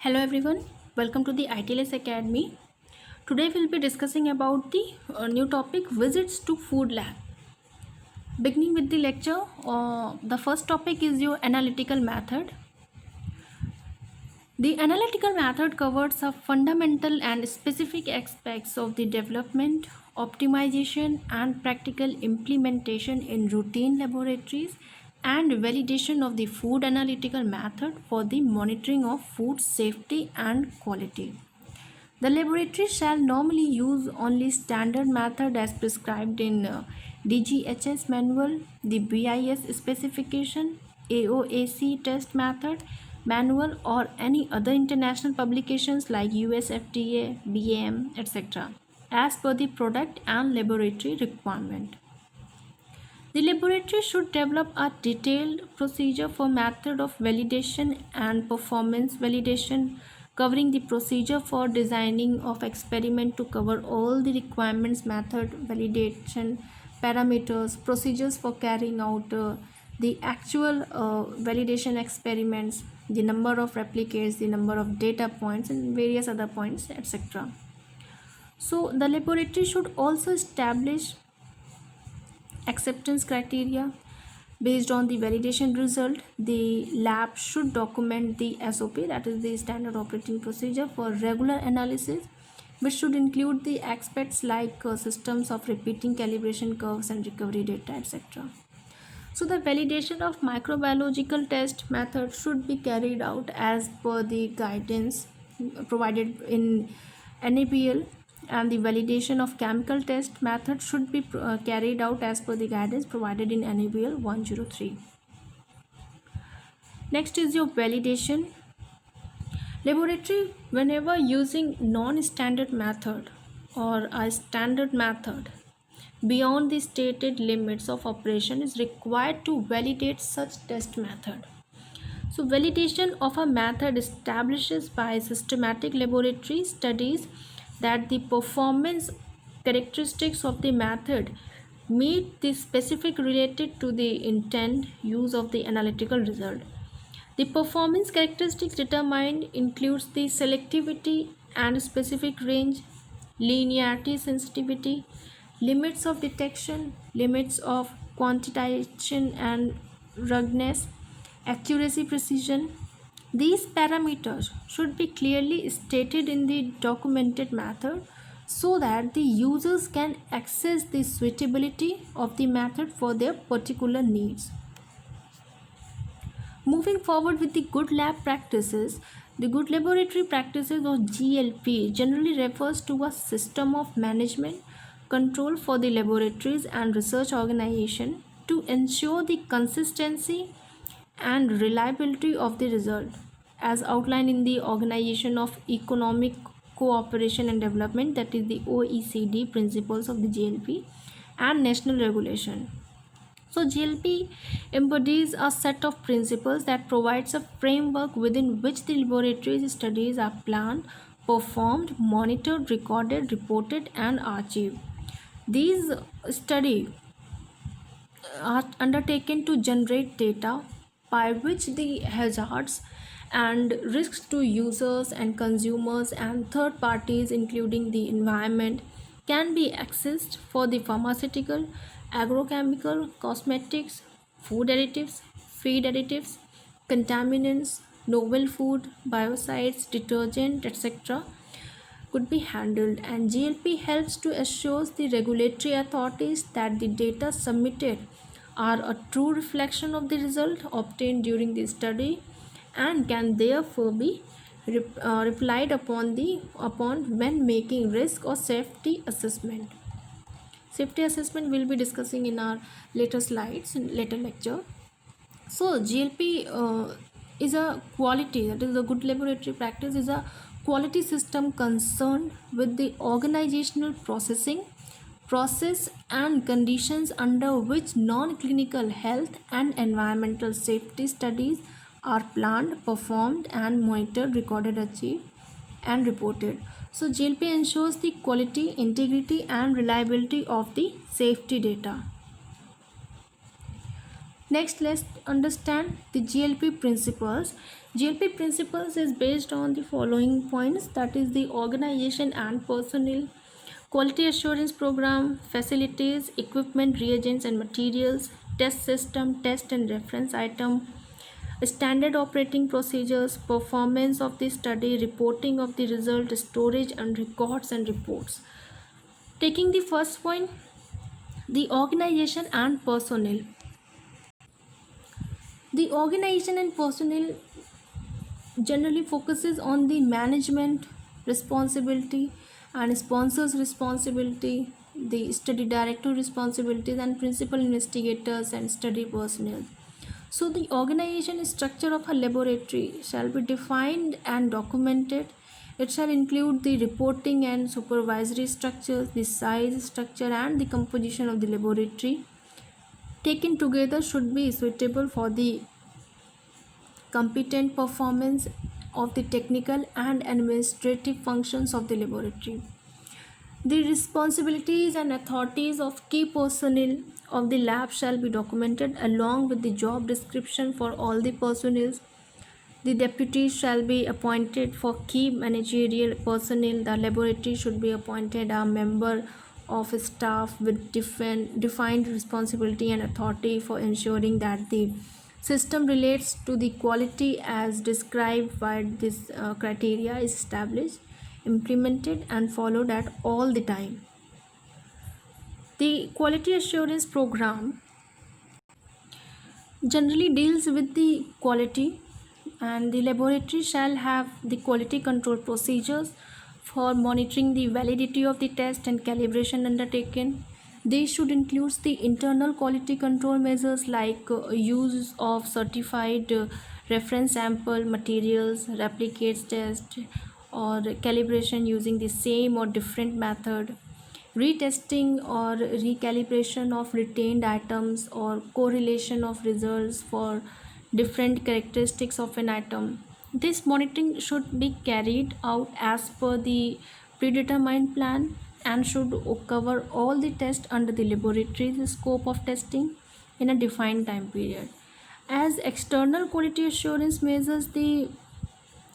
Hello everyone, welcome to the ITLS Academy. Today we'll be discussing about the new topic visits to food lab. Beginning with the lecture, the first topic is your analytical method. The analytical method covers the fundamental and specific aspects of the development, optimization and practical implementation in routine laboratories and validation of the food analytical method for the monitoring of food safety and quality. The laboratory shall normally use only standard method as prescribed in DGHS manual, the BIS specification, AOAC test method manual or any other international publications like US FDA, BAM, etc. as per the product and laboratory requirement. The laboratory should develop a detailed procedure for method of validation and performance validation, covering the procedure for designing of experiment to cover all the requirements, method, validation, parameters, procedures for carrying out the actual validation experiments, the number of replicates, the number of data points and various other points, etc. So the laboratory should also establish acceptance criteria. Based on the validation result, the lab should document the SOP, that is the standard operating procedure for regular analysis, which should include the aspects like systems of repeating calibration curves and recovery data, etc. So the validation of microbiological test method should be carried out as per the guidance provided in NABL, and the validation of chemical test method should be carried out as per the guidance provided in NABL 103. Next is your validation. Laboratory, whenever using non-standard method or a standard method beyond the stated limits of operation, is required to validate such test method. So validation of a method establishes by systematic laboratory studies that the performance characteristics of the method meet the specific related to the intent use of the analytical result. The performance characteristics determined includes the selectivity and specific range, linearity sensitivity, limits of detection, limits of quantitation and ruggedness, accuracy precision. These parameters should be clearly stated in the documented method so that the users can access the suitability of the method for their particular needs. Moving forward with the good lab practices, the good laboratory practices or GLP generally refers to a system of management control for the laboratories and research organization to ensure the consistency and reliability of the result as outlined in the Organization of Economic Cooperation and Development, that is the OECD principles of the GLP and national regulation. So GLP embodies a set of principles that provides a framework within which the laboratory's studies are planned, performed, monitored, recorded, reported and achieved. These studies are undertaken to generate data by which the hazards and risks to users and consumers and third parties including the environment can be accessed for the pharmaceutical, agrochemical, cosmetics, food additives, feed additives, contaminants, novel food, biocides, detergent, etc. could be handled, and GLP helps to assure the regulatory authorities that the data submitted are a true reflection of the result obtained during the study and can therefore be relied upon when making risk or safety assessment. Safety assessment we'll be discussing in our later slides in later lecture. So GLP is a quality, that is a good laboratory practice, is a quality system concerned with the organizational process and conditions under which non-clinical health and environmental safety studies are planned, performed and monitored, recorded, achieved and reported. So GLP ensures the quality, integrity and reliability of the safety data. Next, let's understand the GLP principles. GLP principles is based on the following points, that is the organization and personnel, quality assurance program, facilities, equipment, reagents and materials, test system, test and reference item, standard operating procedures, performance of the study, reporting of the result, storage and records and reports. Taking the first point, the organization and personnel. The organization and personnel generally focuses on the management responsibility and sponsors responsibility, the study director responsibilities and principal investigators and study personnel. So the organization structure of a laboratory shall be defined and documented. It shall include the reporting and supervisory structures, the size structure and the composition of the laboratory taken together should be suitable for the competent performance of the technical and administrative functions of the laboratory. The responsibilities and authorities of key personnel of the lab shall be documented along with the job description for all the personnel. The deputies shall be appointed for key managerial personnel. The laboratory should be appointed a member of staff with defined responsibility and authority for ensuring that the system relates to the quality as described by this criteria is established, implemented and followed at all the time. The quality assurance program generally deals with the quality, and the laboratory shall have the quality control procedures for monitoring the validity of the test and calibration undertaken. They should include the internal quality control measures like use of certified reference sample materials, replicates test, or calibration using the same or different method, retesting or recalibration of retained items, or correlation of results for different characteristics of an item. This monitoring should be carried out as per the predetermined plan and should cover all the tests under the laboratory's scope of testing in a defined time period. As external quality assurance measures, the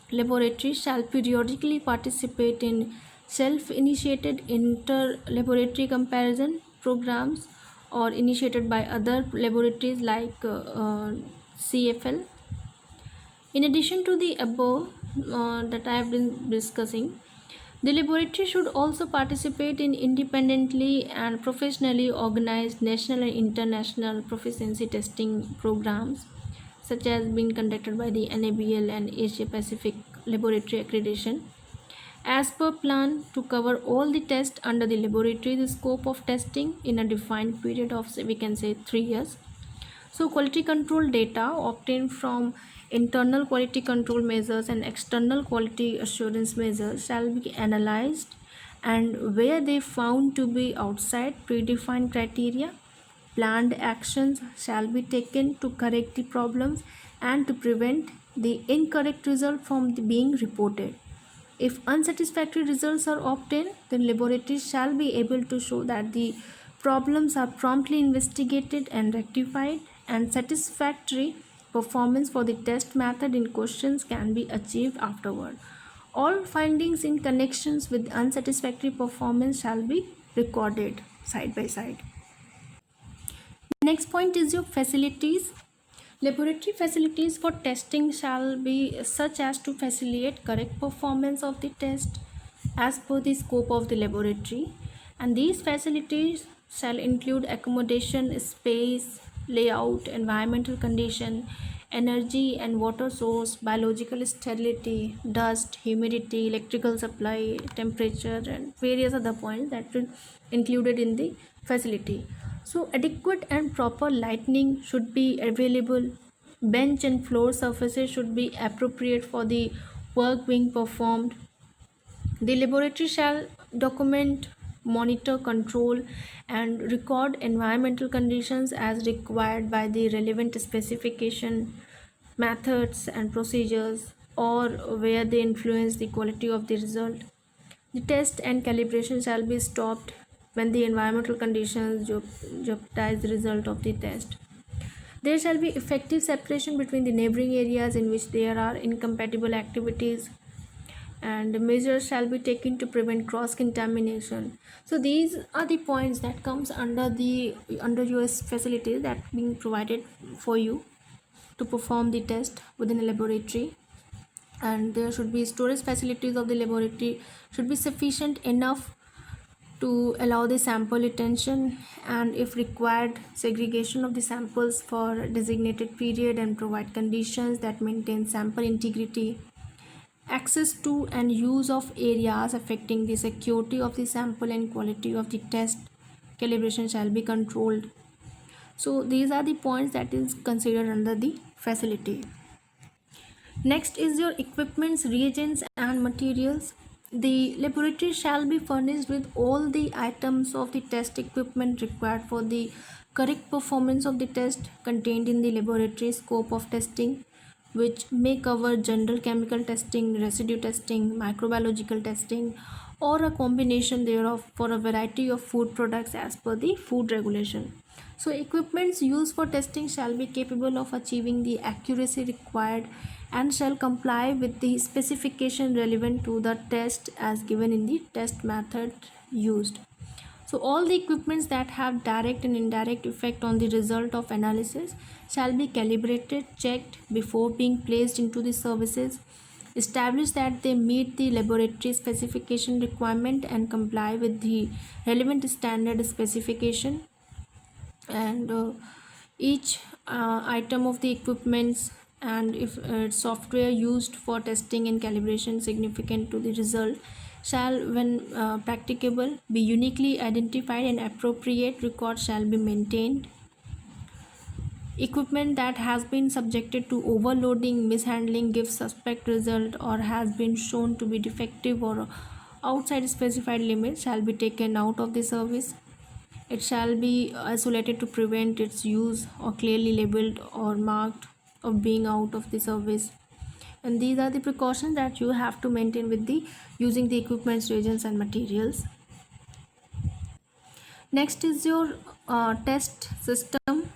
laboratory shall periodically participate in self-initiated inter-laboratory comparison programs or initiated by other laboratories like CFL. In addition to the above that I have been discussing, the laboratory should also participate in independently and professionally organized national and international proficiency testing programs, such as being conducted by the NABL and Asia Pacific Laboratory Accreditation, as per plan to cover all the tests under the laboratory's scope of testing in a defined period of, we can say, 3 years. So quality control data obtained from internal quality control measures and external quality assurance measures shall be analyzed, and where they found to be outside predefined criteria, planned actions shall be taken to correct the problems and to prevent the incorrect result from being reported. If unsatisfactory results are obtained, then laboratories shall be able to show that the problems are promptly investigated and rectified, and satisfactory performance for the test method in questions can be achieved afterward. All findings in connections with unsatisfactory performance shall be recorded side by side. Next point is your facilities. Laboratory facilities for testing shall be such as to facilitate correct performance of the test as per the scope of the laboratory, and these facilities shall include accommodation, space, layout, environmental condition, energy and water source, biological sterility, dust, humidity, electrical supply, temperature, and various other points that will included in the facility. So adequate and proper lighting should be available. Bench and floor surfaces should be appropriate for the work being performed. The laboratory shall document, monitor, control, and record environmental conditions as required by the relevant specification, methods, and procedures, or where they influence the quality of the result. The test and calibration shall be stopped when the environmental conditions jeopardize the result of the test. There shall be effective separation between the neighboring areas in which there are incompatible activities, and measures shall be taken to prevent cross contamination. So these are the points that comes under your facilities that being provided for you to perform the test within a laboratory. And there should be storage facilities of the laboratory should be sufficient enough to allow the sample retention, and if required, segregation of the samples for a designated period, and provide conditions that maintain sample integrity. Access to and use of areas affecting the security of the sample and quality of the test calibration shall be controlled. So these are the points that is considered under the facility. Next is your equipments, reagents and materials. The laboratory shall be furnished with all the items of the test equipment required for the correct performance of the test contained in the laboratory scope of testing, which may cover general chemical testing, residue testing, microbiological testing, or a combination thereof for a variety of food products as per the food regulation. So equipments used for testing shall be capable of achieving the accuracy required and shall comply with the specification relevant to the test as given in the test method used. So all the equipments that have direct and indirect effect on the result of analysis shall be calibrated, checked before being placed into the services, establish that they meet the laboratory specification requirement and comply with the relevant standard specification, and each item of the equipments and if software used for testing and calibration significant to the result shall, when practicable, be uniquely identified and appropriate records shall be maintained. Equipment that has been subjected to overloading, mishandling, gives suspect result, or has been shown to be defective or outside specified limits shall be taken out of the service. It shall be isolated to prevent its use, or clearly labeled or marked of being out of the service. And these are the precautions that you have to maintain with the using the equipments, reagents and materials. Next is your test system.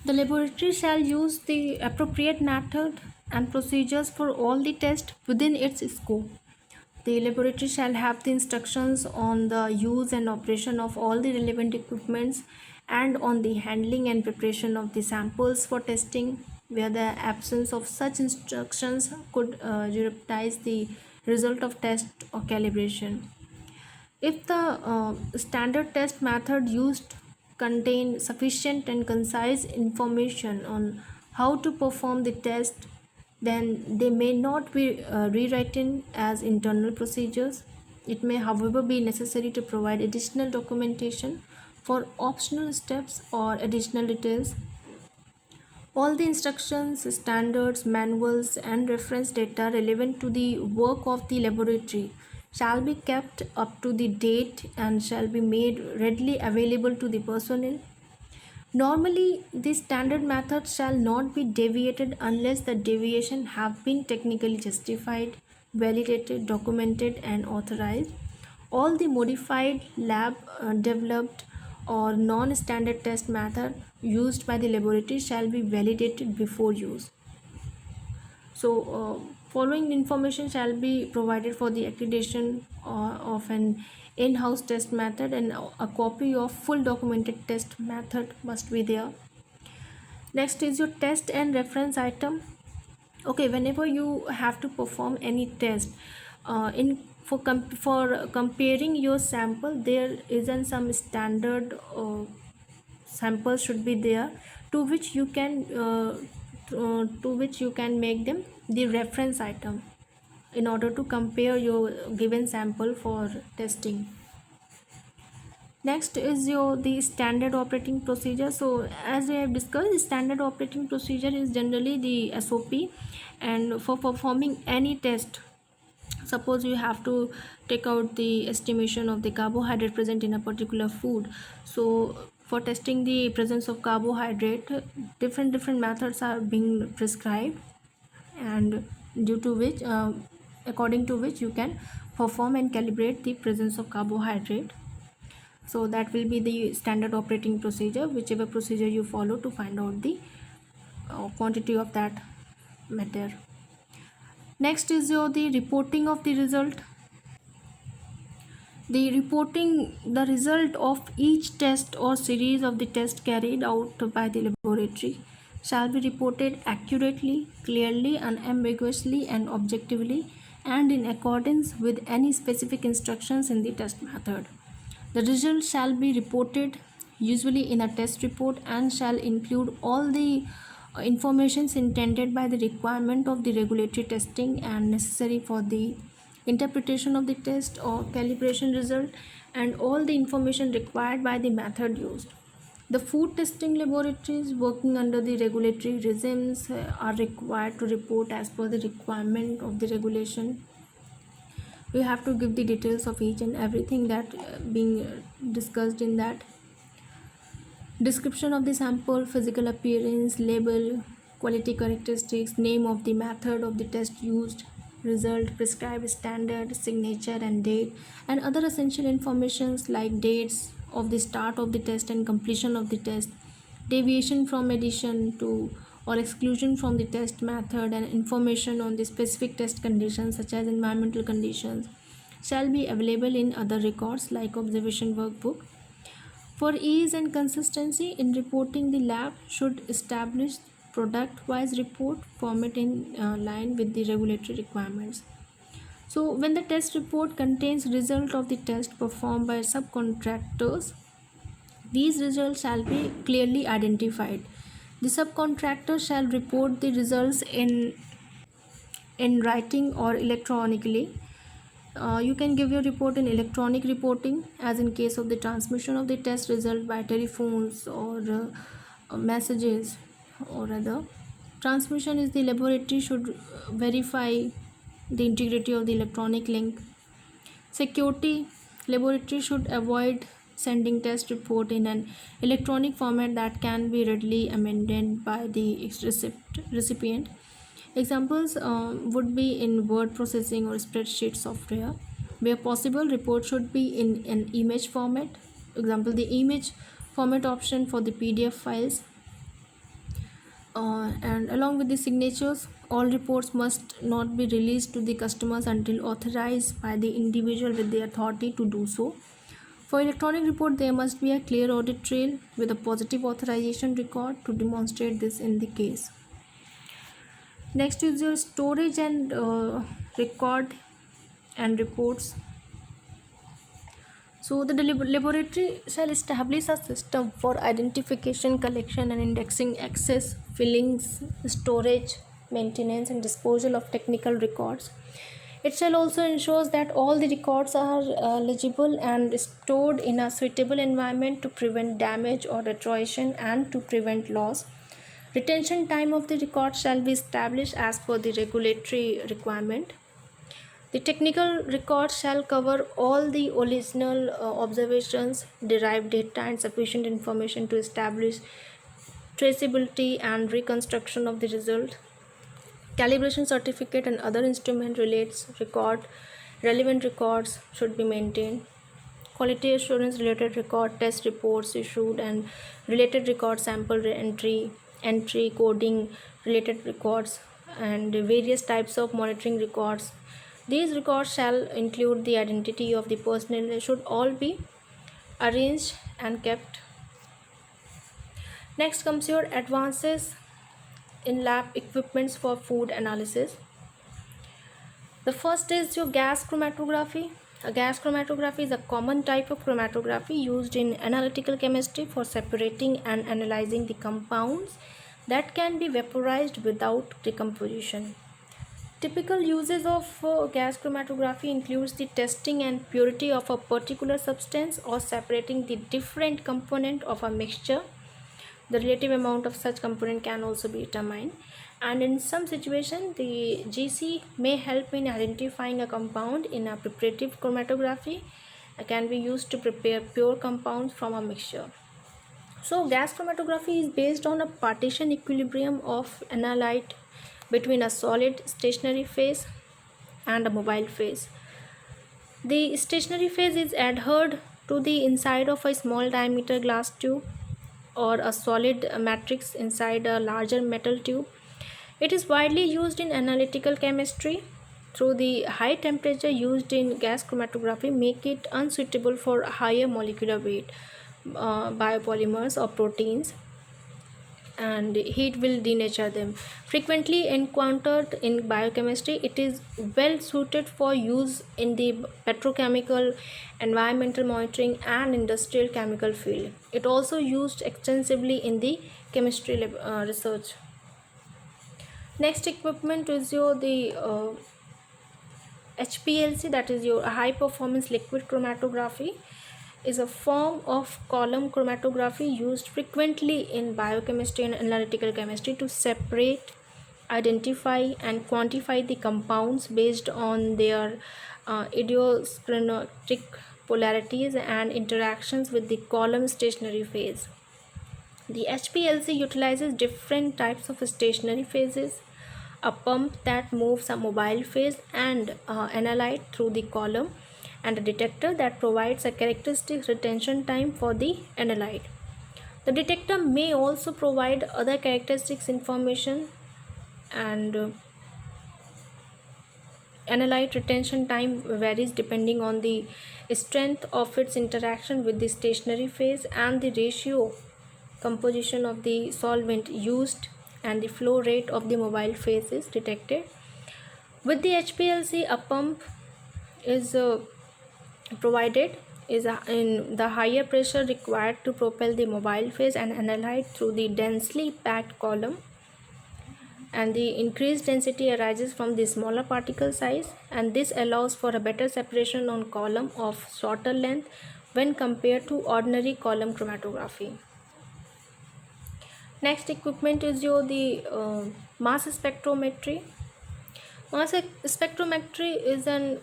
The laboratory shall use the appropriate method and procedures for all the tests within its scope. The laboratory shall have the instructions on the use and operation of all the relevant equipments and on the handling and preparation of the samples for testing, where the absence of such instructions could jeopardize the result of test or calibration. If the standard test method used contain sufficient and concise information on how to perform the test, then they may not be rewritten as internal procedures. It may, however, be necessary to provide additional documentation for optional steps or additional details. All the instructions, standards, manuals, and reference data relevant to the work of the laboratory shall be kept up to the date and shall be made readily available to the personnel. Normally, the standard method shall not be deviated unless the deviation have been technically justified, validated, documented, and authorized. All the modified, lab developed, or non-standard test method used by the laboratory shall be validated before use. So, following information shall be provided for the accreditation of an in-house test method, and a copy of full documented test method must be there. Next is your test and reference item. Okay, whenever you have to perform any test, in for comparing your sample, there isn't some standard samples should be there to which you can make them the reference item in order to compare your given sample for testing. Next is the standard operating procedure. So as we have discussed, standard operating procedure is generally the SOP, and for performing any test, suppose you have to take out the estimation of the carbohydrate present in a particular food. So for testing the presence of carbohydrate, different methods are being prescribed, and due to which according to which you can perform and calibrate the presence of carbohydrate. So that will be the standard operating procedure, whichever procedure you follow to find out the quantity of that matter. Next is the reporting of the result. The reporting the result of each test or series of the test carried out by the laboratory shall be reported accurately, clearly, unambiguously, and objectively, and in accordance with any specific instructions in the test method. The result shall be reported usually in a test report and shall include all the informations intended by the requirement of the regulatory testing and necessary for the interpretation of the test or calibration result, and all the information required by the method used. The food testing laboratories working under the regulatory regimes are required to report as per the requirement of the regulation. We have to give the details of each and everything that being discussed in that. Description of the sample, physical appearance, label, quality characteristics, name of the method of the test used, result, prescribed standard, signature and date, and other essential informations like dates of the start of the test and completion of the test, deviation from addition to or exclusion from the test method, and information on the specific test conditions such as environmental conditions shall be available in other records like observation workbook. For ease and consistency in reporting, the lab should establish product-wise report format in line with the regulatory requirements. So, when the test report contains result of the test performed by subcontractors, these results shall be clearly identified. The subcontractor shall report the results in writing or electronically. You can give your report in electronic reporting, as in case of the transmission of the test result by telephones or messages or other. Transmission is the laboratory should verify the integrity of the electronic link. Security, laboratory should avoid sending test report in an electronic format that can be readily amended by the recipient. Examples would be in word processing or spreadsheet software. Where possible, report should be in an image format. Example, the image format option for the PDF files. And along with the signatures, all reports must not be released to the customers until authorized by the individual with the authority to do so. For electronic report, there must be a clear audit trail with a positive authorization record to demonstrate this in the case. Next is your storage and record and reports. So the laboratory shall establish a system for identification, collection and indexing access, fillings, storage, maintenance and disposal of technical records. It shall also ensure that all the records are legible and stored in a suitable environment to prevent damage or deterioration and to prevent loss. Retention time of the record shall be established as per the regulatory requirement. The technical record shall cover all the original observations, derived data and sufficient information to establish traceability and reconstruction of the result. Calibration certificate and other instrument relates record, relevant records should be maintained. Quality assurance related record, test reports issued and related record sample entry coding related records, and various types of monitoring records. These records shall include the identity of the personnel. They should all be arranged and kept. Next comes your advances in lab equipments for food analysis. The first is your gas chromatography. A gas chromatography is a common type of chromatography used in analytical chemistry for separating and analyzing the compounds that can be vaporized without decomposition. Typical uses of gas chromatography includes the testing and purity of a particular substance or separating the different component of a mixture. The relative amount of such component can also be determined, and in some situation the GC may help in identifying a compound in a preparative chromatography. It can be used to prepare pure compounds from a mixture. So gas chromatography is based on a partition equilibrium of analyte between a solid stationary phase and a mobile phase. The stationary phase is adhered to the inside of a small diameter glass tube or a solid matrix inside a larger metal tube. It is widely used in analytical chemistry. Through the high temperature used in gas chromatography make it unsuitable for higher molecular weight biopolymers or proteins, and heat will denature them. Frequently encountered in biochemistry, it is well suited for use in the petrochemical, environmental monitoring, and industrial chemical field. It also used extensively in the chemistry research. Next equipment is your the HPLC, that is your high performance liquid chromatography, is a form of column chromatography used frequently in biochemistry and analytical chemistry to separate, identify, and quantify the compounds based on their idiosyncratic polarities and interactions with the column stationary phase. The HPLC utilizes different types of stationary phases, a pump that moves a mobile phase and analyte through the column, and a detector that provides a characteristic retention time for the analyte. The detector may also provide other characteristics information, and analyte retention time varies depending on the strength of its interaction with the stationary phase and the ratio composition of the solvent used and the flow rate of the mobile phase is detected. With the HPLC, a pump is provided in the higher pressure required to propel the mobile phase and analyte through the densely packed column, and the increased density arises from the smaller particle size, and this allows for a better separation on column of shorter length when compared to ordinary column chromatography. Next equipment is the mass spectrometry. Mass spectrometry is an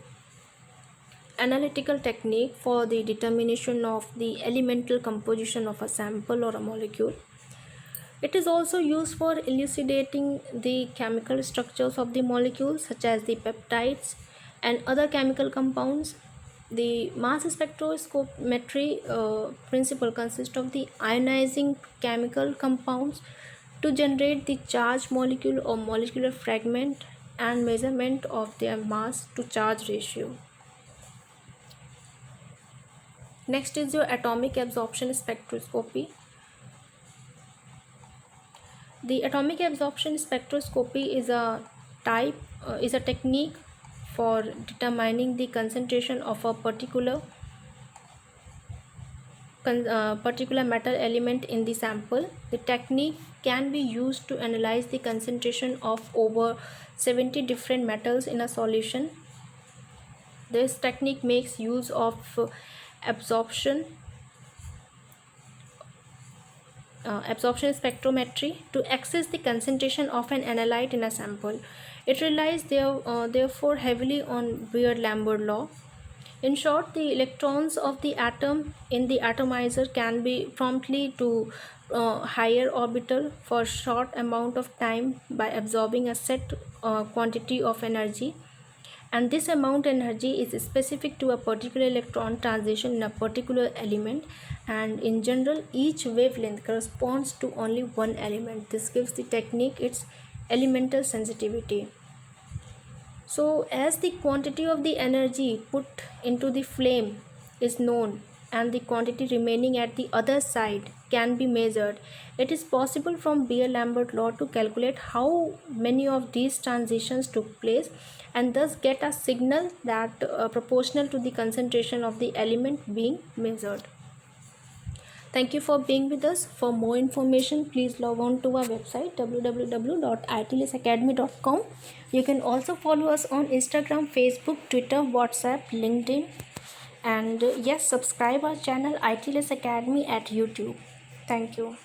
analytical technique for the determination of the elemental composition of a sample or a molecule. It is also used for elucidating the chemical structures of the molecules such as the peptides and other chemical compounds. The mass spectrometry principle consists of the ionizing chemical compounds to generate the charged molecule or molecular fragment and measurement of their mass to charge ratio. Next is your atomic absorption spectroscopy. The atomic absorption spectroscopy is a technique for determining the concentration of a particular metal element in the sample. The technique can be used to analyze the concentration of over 70 different metals in a solution. This technique makes use of absorption spectrometry to access the concentration of an analyte in a sample. It relies therefore heavily on Beer-Lambert law. In short, the electrons of the atom in the atomizer can be promptly to higher orbital for short amount of time by absorbing a set quantity of energy, and this amount energy is specific to a particular electron transition in a particular element, and in general each wavelength corresponds to only one element. This gives the technique its elemental sensitivity. So as the quantity of the energy put into the flame is known and the quantity remaining at the other side can be measured, it is possible from Beer-Lambert law to calculate how many of these transitions took place and thus get a signal that proportional to the concentration of the element being measured. Thank you for being with us. For more information, please log on to our website www.itlsacademy.com. You can also follow us on Instagram, Facebook, Twitter, WhatsApp, LinkedIn, and yes, subscribe our channel ITLS Academy at YouTube. Thank you.